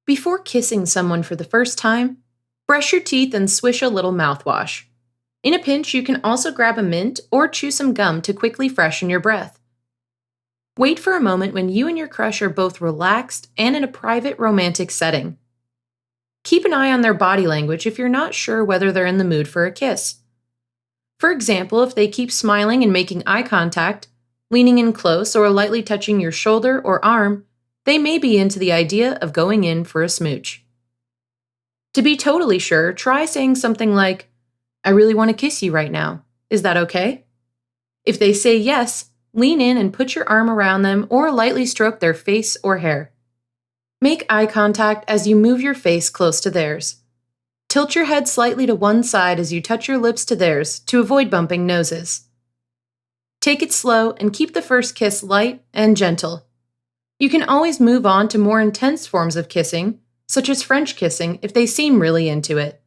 Before kissing someone for the first time, brush your teeth and swish a little mouthwash. In a pinch, you can also grab a mint or chew some gum to quickly freshen your breath. Wait for a moment when you and your crush are both relaxed and in a private romantic setting. Keep an eye on their body language if you're not sure whether they're in the mood for a kiss. For example, if they keep smiling and making eye contact, leaning in close, or lightly touching your shoulder or arm, they may be into the idea of going in for a smooch. To be totally sure, try saying something like, "I really want to kiss you right now. Is that okay?" If they say yes, lean in and put your arm around them or lightly stroke their face or hair. Make eye contact as you move your face close to theirs. Tilt your head slightly to one side as you touch your lips to theirs to avoid bumping noses. Take it slow and keep the first kiss light and gentle. You can always move on to more intense forms of kissing, such as French kissing, if they seem really into it.